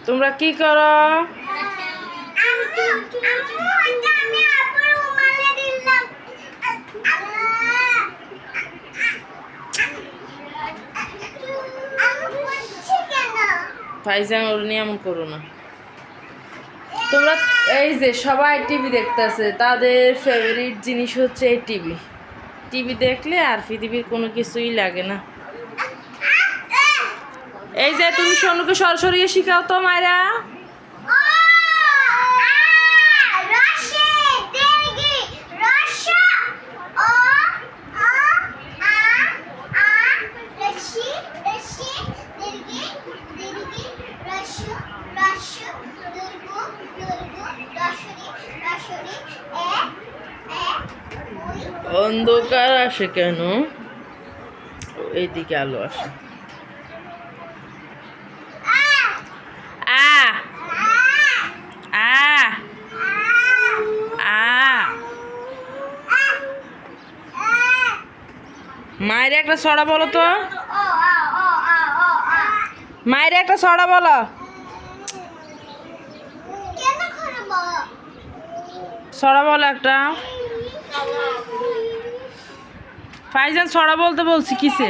তোমরা কি করো? ফাইজান ওর নিয়ে এমন করো না। তোমরা এই যে সবাই টিভি দেখতেছে, তাদের ফেভারিট জিনিস হচ্ছে এই টিভি। টিভি দেখলে আর পৃথিবীর কোনো কিছুই লাগে না। এই যে তুমি সোনুকে সরাসরি শিখাও তো মায়েরা। অন্ধকার আসে কেন? এইদিকে আলো আসে। মায়ের একটা ছড়া বলো তো। মায়ের একটা ছড়া বলো। ছড়া বলো একটা। ফাইজান ছড়া বলতে বলছি কিসে?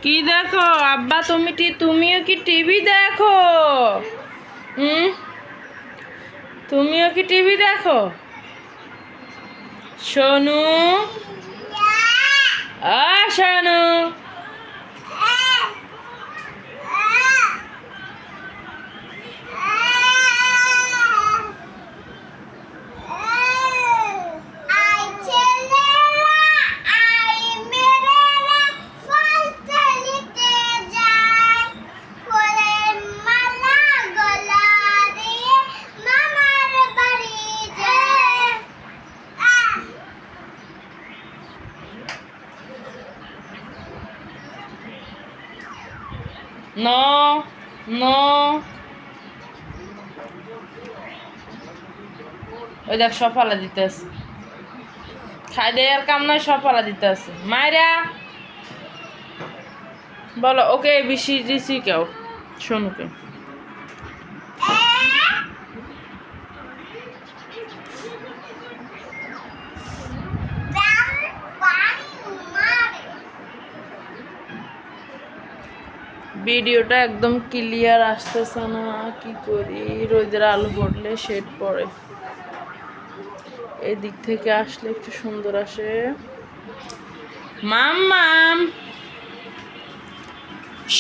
কি দেখো আব্বা? তুমিও কি টিভি দেখো? তুমিও কি টিভি দেখো? Sonu, Sonu, no no. ওই দেখ সব পালা দিতে আছে। খাই দেয় আর কাম নয়, সব পালা দিতে আছে। মায়েরা বলো ওকে বিসি কেউ সোনুকে। ভিডিওটা একদম ক্লিয়ার আসতেছে না, কি করি? রোদের আলো পড়লে শেড পড়ে, এই দিক থেকে আসলে একটু সুন্দর আসে। মাম্মাম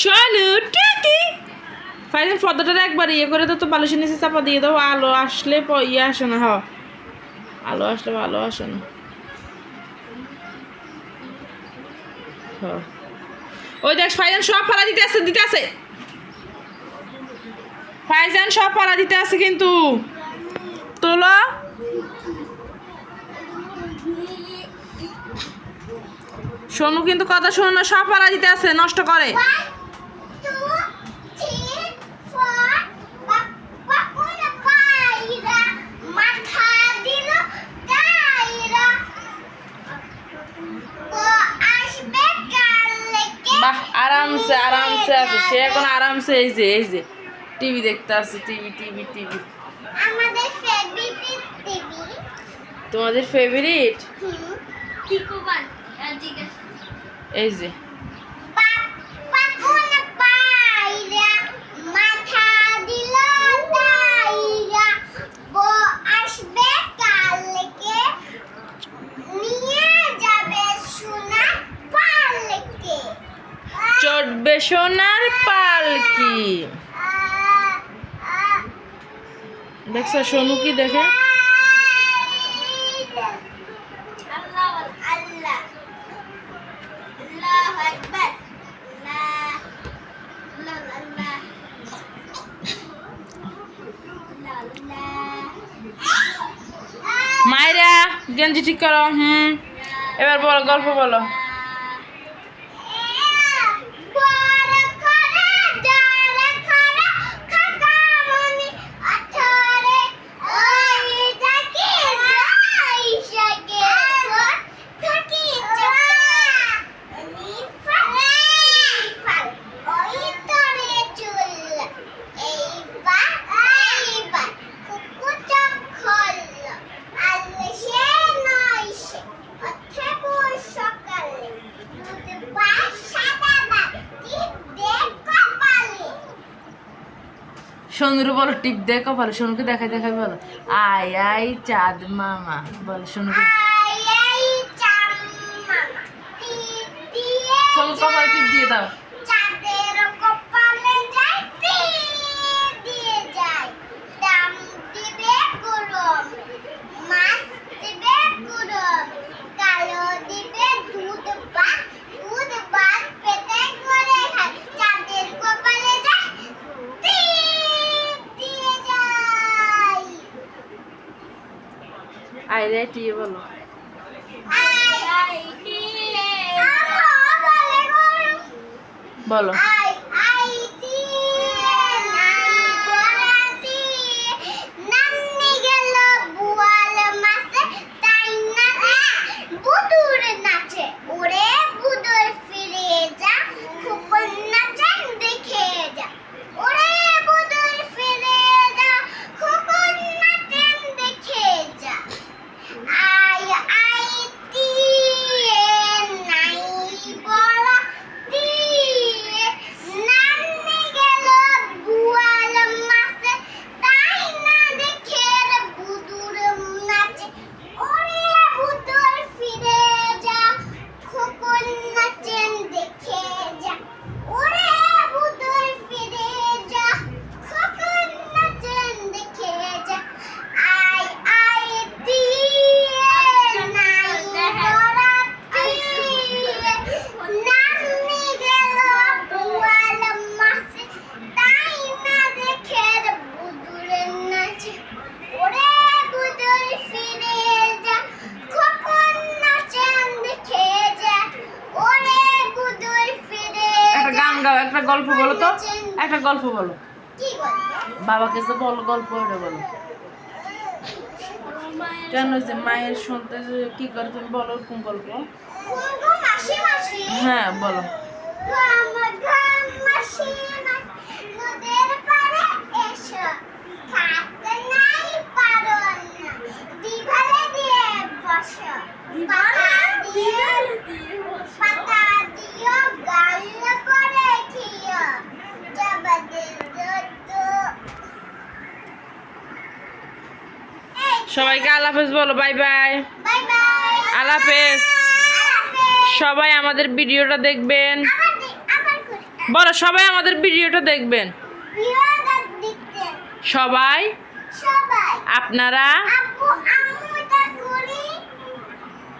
সোনু টুকি ফাইনাল পর্দাটা একবার ইয়ে করে তো বালিশের নিচে চাপা দিয়ে দাও। আলো আসলে ইয়ে আসে না। আলো আসলে ভালো আসে না। ওই দেখ ফাইজান সব পালা দিতে আছে ফাইজান সব পালা দিতে আছে কিন্তু তোলো। সোনু কিন্তু কথা শোনো না, সব পালা দিতে আছে, নষ্ট করে। বাহ আরামসে আছে সে এখন আরামসে। এই যে টিভি দেখতে আছে। টিভি তোমাদের ফেভারিট? এই যে চড়বে সোনার পালকি। দেখছো সোনু কি দেখে? মায়েরা গেঞ্জি ঠিক করো। এবার বলো, গল্প বলো। সোনুরে বলো টিপ দে কপালে, সোনুকে দেখাই দেখাই বলো আই আই চাঁদ মামা, বলো সোনুকে। সোনু কপালে টিপ দিয়ে দাও। আই রে টিয়ে বলো। বলো একটা গল্প বলো তো, একটা গল্প বলো। বাবাকে তো বলো গল্প, ওটা বলো। কেন যে মায়ের শুনতে কি করে তুমি বলো কোন গল্প? হ্যাঁ বলো। সবাইকে আল্লাহ হাফেজ বলো, বাই বাই। আল্লাহ হাফেজ। সবাই আমাদের ভিডিওটা দেখবেন, বলো সবাই আমাদের ভিডিওটা দেখবেন। সবাই আপনারা